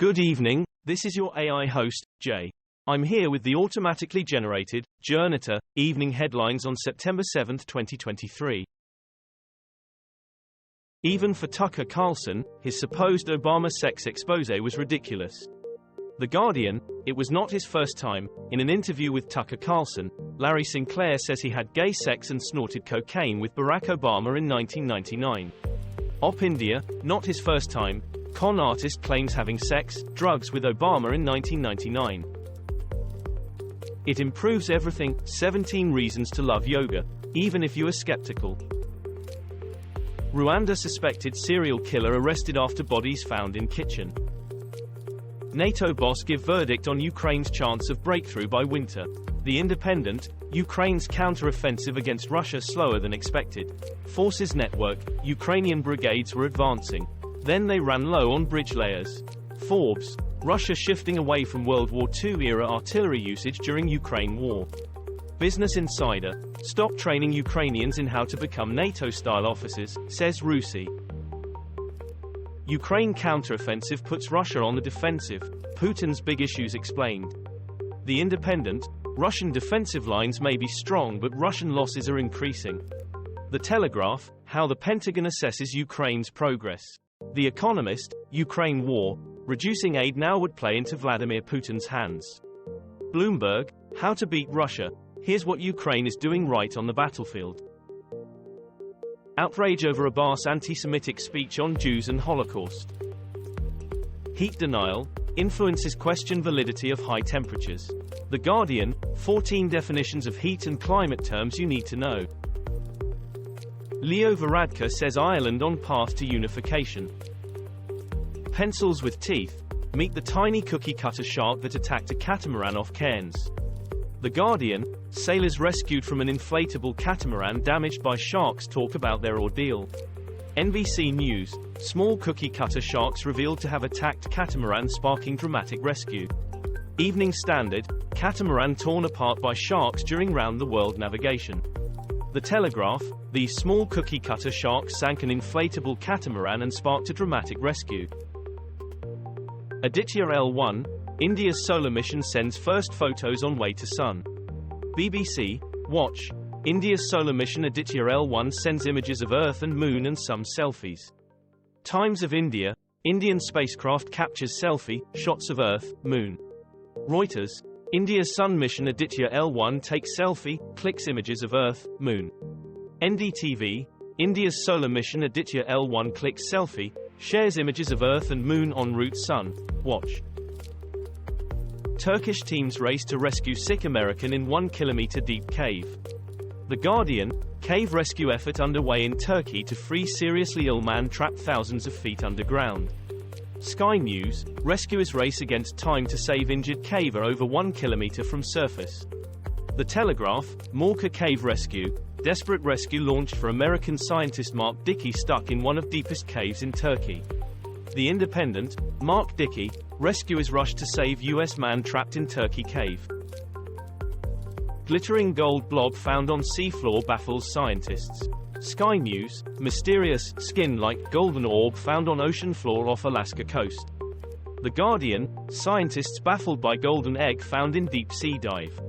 Good evening, this is your AI host, J. I'm here with the automatically generated, Journato, evening headlines on September 7, 2023. Even for Tucker Carlson, his supposed Obama sex expose was ridiculous. The Guardian, it was not his first time. In an interview with Tucker Carlson, Larry Sinclair says he had gay sex and snorted cocaine with Barack Obama in 1999. Op India, not his first time. Con artist claims having sex, drugs with Obama in 1999. It improves everything, 17 reasons to love yoga, even if you are skeptical. Rwanda suspected serial killer arrested after bodies found in kitchen. NATO boss give verdict on Ukraine's chance of breakthrough by winter. The Independent, Ukraine's counter-offensive against Russia slower than expected. Forces network, Ukrainian brigades were advancing. Then they ran low on bridge layers. Forbes, Russia shifting away from World War II-era artillery usage during Ukraine war. Business Insider, stop training Ukrainians in how to become NATO-style officers, says Rusi. Ukraine counteroffensive puts Russia on the defensive, Putin's big issues explained. The Independent, Russian defensive lines may be strong but Russian losses are increasing. The Telegraph, how the Pentagon assesses Ukraine's progress. The Economist, Ukraine war, reducing aid now would play into Vladimir Putin's hands. Bloomberg, how to beat Russia, here's what Ukraine is doing right on the battlefield. Outrage over Abbas' anti-Semitic speech on Jews and Holocaust. Heat denial, influences question validity of high temperatures. The Guardian, 14 definitions of heat and climate terms you need to know. Leo Varadkar says Ireland on path to unification. Pencils with teeth, meet the tiny cookie cutter shark that attacked a catamaran off Cairns. The Guardian, sailors rescued from an inflatable catamaran damaged by sharks talk about their ordeal. NBC News, small cookie cutter sharks revealed to have attacked catamaran sparking dramatic rescue. Evening Standard, catamaran torn apart by sharks during round-the-world navigation. The Telegraph, these small cookie cutter sharks sank an inflatable catamaran and sparked a dramatic rescue. Aditya L1, India's solar mission sends first photos on way to sun. BBC, watch, India's solar mission Aditya L1 sends images of Earth and Moon and some selfies. Times of India, Indian spacecraft captures selfie, shots of Earth, Moon. Reuters, India's sun mission Aditya L1 takes selfie, clicks images of Earth, Moon. NDTV, India's solar mission Aditya L1 clicks selfie, shares images of Earth and Moon en route sun, watch. Turkish teams race to rescue sick American in 1 kilometer deep cave. The Guardian, cave rescue effort underway in Turkey to free seriously ill man trapped thousands of feet underground. Sky News, rescuers race against time to save injured caver over 1 kilometer from surface. The Telegraph, Morka cave rescue, desperate rescue launched for American scientist Mark Dickey stuck in one of deepest caves in Turkey. The Independent, Mark Dickey, rescuers rush to save U.S. man trapped in Turkey cave. Glittering gold blob found on seafloor baffles scientists. Sky News, mysterious, skin-like, golden orb found on ocean floor off Alaska coast. The Guardian, scientists baffled by golden egg found in deep sea dive.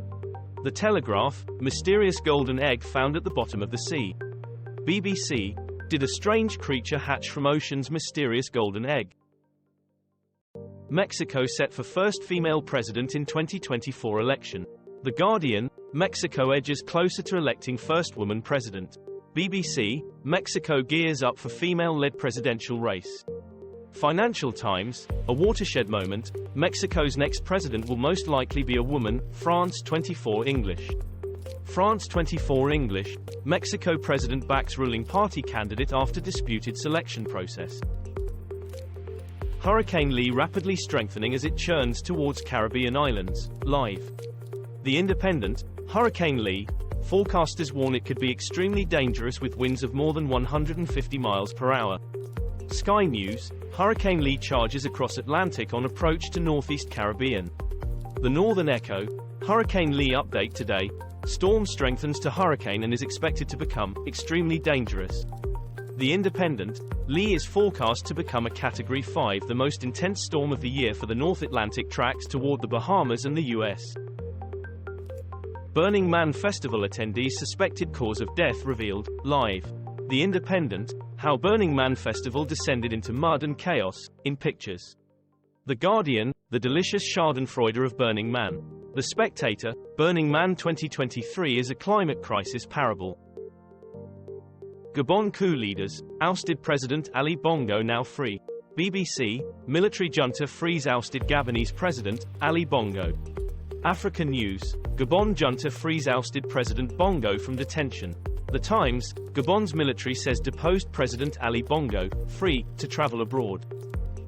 The Telegraph, mysterious golden egg found at the bottom of the sea. BBC, did a strange creature hatch from ocean's mysterious golden egg? Mexico set for first female president in 2024 election. The Guardian, Mexico edges closer to electing first woman president. BBC, Mexico gears up for female-led presidential race. Financial Times, a watershed moment, Mexico's next president will most likely be a woman, France 24 English. France 24 English, Mexico president backs ruling party candidate after disputed selection process. Hurricane Lee rapidly strengthening as it churns towards Caribbean islands, live. The Independent, Hurricane Lee, forecasters warn it could be extremely dangerous with winds of more than 150 miles per hour. Sky News, Hurricane Lee charges across Atlantic on approach to northeast Caribbean. The Northern Echo, Hurricane Lee update today, storm strengthens to hurricane and is expected to become extremely dangerous. The Independent, Lee is forecast to become a Category 5, the most intense storm of the year for the North Atlantic tracks toward the Bahamas and the U.S. Burning Man Festival attendees' suspected cause of death revealed, live. The Independent, how Burning Man Festival descended into mud and chaos, in pictures. The Guardian, the delicious schadenfreude of Burning Man. The Spectator, Burning Man 2023 is a climate crisis parable. Gabon coup leaders, ousted President Ali Bongo now free. BBC, military junta frees ousted Gabonese President, Ali Bongo. Africa News, Gabon junta frees ousted President Bongo from detention. The Times, Gabon's military says deposed President Ali Bongo, free, to travel abroad.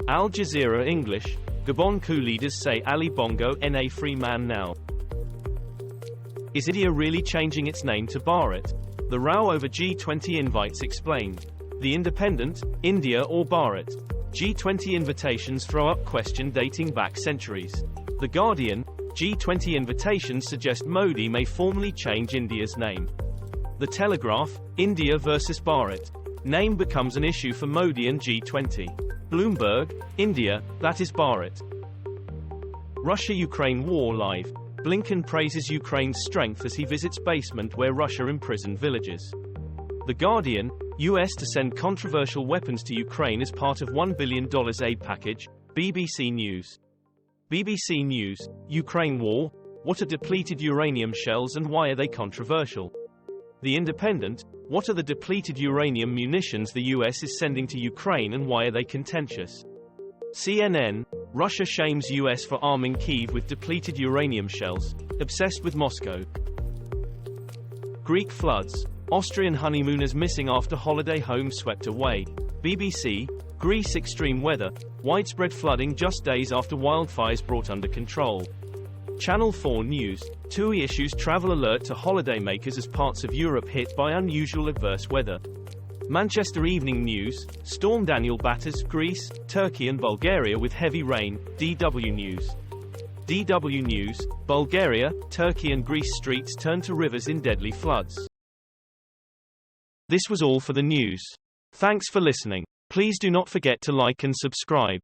Al Jazeera English, Gabon coup leaders say Ali Bongo na free man now. Is India really changing its name to Bharat? The row over G20 invites explained. The Independent, India or Bharat? G20 invitations throw up question dating back centuries. The Guardian, G20 invitations suggest Modi may formally change India's name. The Telegraph, India versus Bharat. Name becomes an issue for Modi and G20. Bloomberg, India, that is Bharat. Russia-Ukraine war live. Blinken praises Ukraine's strength as he visits basement where Russia imprisoned villagers. The Guardian, US to send controversial weapons to Ukraine as part of $1 billion aid package. BBC News. BBC News, Ukraine war, what are depleted uranium shells and why are they controversial? The Independent, what are the depleted uranium munitions the US is sending to Ukraine and why are they contentious? CNN, Russia shames US for arming Kyiv with depleted uranium shells, obsessed with Moscow. Greek floods, Austrian honeymooners missing after holiday home swept away. BBC, Greece extreme weather, widespread flooding just days after wildfires brought under control. Channel 4 News, TUI issues travel alert to holidaymakers as parts of Europe hit by unusual adverse weather. Manchester Evening News, storm Daniel batters Greece, Turkey and Bulgaria with heavy rain. DW News. DW News, Bulgaria, Turkey and Greece streets turn to rivers in deadly floods. This was all for the news. Thanks for listening. Please do not forget to like and subscribe.